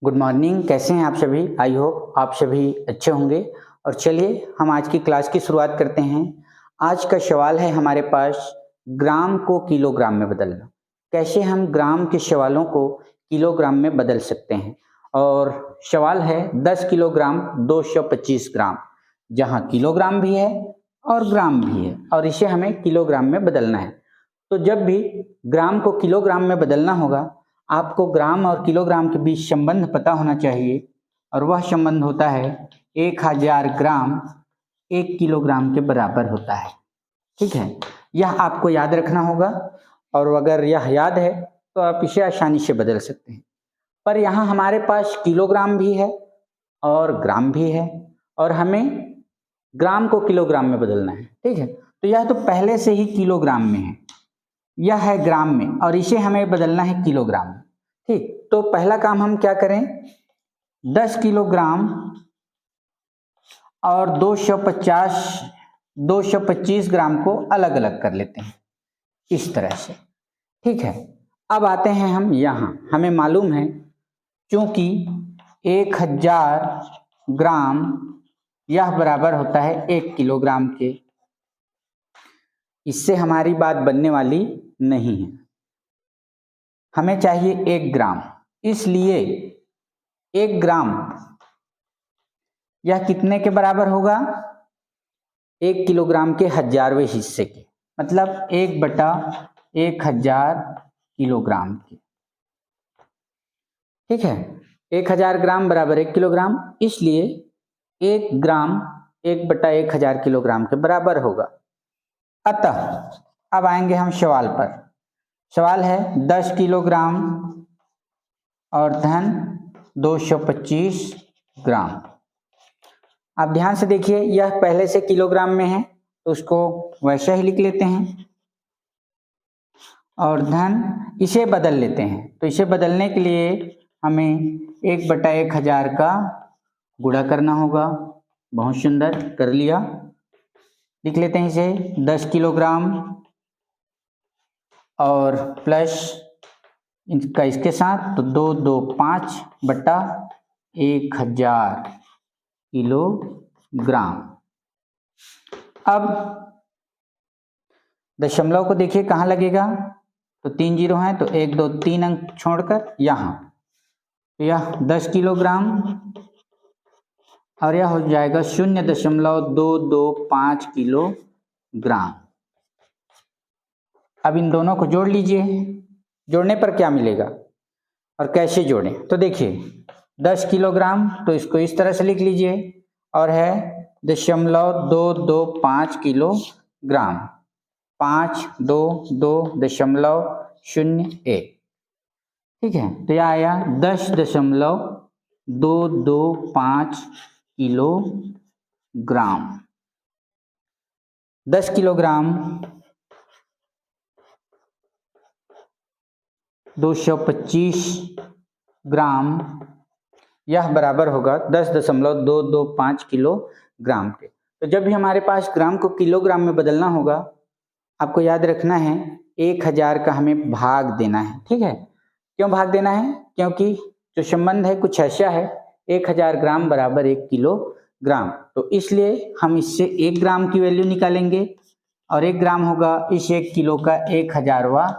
Good morning. कैसे हैं आप सभी? आई होप आप सभी अच्छे होंगे। और चलिए हम आज की क्लास की शुरुआत करते हैं। आज का सवाल है हमारे पास, ग्राम को किलोग्राम में बदलना। कैसे हम ग्राम के सवालों को किलोग्राम में बदल सकते हैं। और सवाल है 10 किलोग्राम 225 ग्राम, जहां किलोग्राम भी है और ग्राम भी है, और इसे हमें किलोग्राम में बदलना है। तो जब भी ग्राम को किलोग्राम में बदलना होगा, आपको ग्राम और किलोग्राम के बीच संबंध पता होना चाहिए, और वह संबंध होता है 1000 ग्राम 1 किलोग्राम के बराबर होता है। ठीक है, यह आपको याद रखना होगा, और अगर यह याद है तो आप इसे आसानी से बदल सकते हैं। पर यहाँ हमारे पास किलोग्राम भी है और ग्राम भी है, और हमें ग्राम को किलोग्राम में बदलना है। ठीक है, तो यह तो पहले से ही किलोग्राम में है, यह है ग्राम में, और इसे हमें बदलना है किलोग्राम में। ठीक, तो पहला काम हम क्या करें, 10 किलोग्राम और 225 ग्राम को अलग अलग कर लेते हैं इस तरह से। ठीक है, अब आते हैं हम यहाँ। हमें मालूम है क्योंकि 1000 ग्राम यह बराबर होता है 1 किलोग्राम के, इससे हमारी बात बनने वाली नहीं है। हमें चाहिए 1 ग्राम, इसलिए 1 ग्राम यह कितने के बराबर होगा, 1 किलोग्राम के 1000वें हिस्से के, मतलब 1/1000 किलोग्राम के। ठीक है, 1000 ग्राम बराबर 1 किलोग्राम, इसलिए 1 ग्राम 1/1000 किलोग्राम के बराबर होगा। अतः अब आएंगे हम सवाल पर। सवाल है 10 किलोग्राम और धन 225 ग्राम। आप ध्यान से देखिए, यह पहले से किलोग्राम में है तो उसको वैसे ही लिख लेते हैं, और धन इसे बदल लेते हैं। तो इसे बदलने के लिए हमें 1/1000 का गुणा करना होगा। बहुत सुंदर, कर लिया। लिख लेते हैं इसे 10 किलोग्राम और प्लस इनका इसके साथ, तो 225/1000 किलोग्राम। अब दशमलव को देखिए कहाँ लगेगा, तो 3 जीरो हैं, तो 1 2 3 अंक छोड़कर यहाँ, तो यह 10 किलोग्राम और यह हो जाएगा 0.225 किलोग्राम। अब इन दोनों को जोड़ लीजिए। जोड़ने पर क्या मिलेगा और कैसे जोड़ें, तो देखिए 10 किलोग्राम, तो इसको इस तरह से लिख लीजिए, और है 0.225 किलोग्राम, 522.01। ठीक है, तो यह आया 10.225 किलोग्राम। 10 किलोग्राम 225 ग्राम, यह बराबर होगा 10.225 किलोग्राम के। तो जब भी हमारे पास ग्राम को किलोग्राम में बदलना होगा, आपको याद रखना है 1000 का हमें भाग देना है। ठीक है, क्यों भाग देना है, क्योंकि जो संबंध है कुछ ऐसा है, 1000 ग्राम बराबर 1 किलोग्राम, तो इसलिए हम इससे 1 ग्राम की वैल्यू निकालेंगे, और 1 ग्राम होगा इस 1 किलो का 1000वां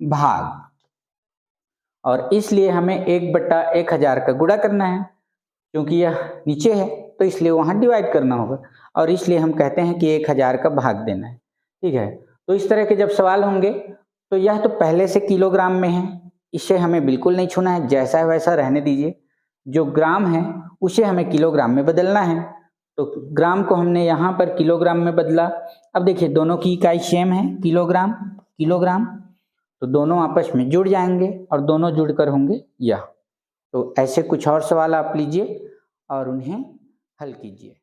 भाग, और इसलिए हमें 1/1000 का गुणा करना है, क्योंकि यह नीचे है तो इसलिए वहां डिवाइड करना होगा, और इसलिए हम कहते हैं कि 1000 का भाग देना है। ठीक है, तो इस तरह के जब सवाल होंगे, तो यह तो पहले से किलोग्राम में है, इसे हमें बिल्कुल नहीं छूना है, जैसा है वैसा रहने दीजिए। जो ग्राम है उसे हमें किलोग्राम में बदलना है, तो ग्राम को हमने यहाँ पर किलोग्राम में बदला। अब देखिए दोनों की इकाई सेम है, किलोग्राम किलोग्राम, तो दोनों आपस में जुड़ जाएंगे, और दोनों जुड़कर होंगे यह। तो ऐसे कुछ और सवाल आप लीजिए और उन्हें हल कीजिए।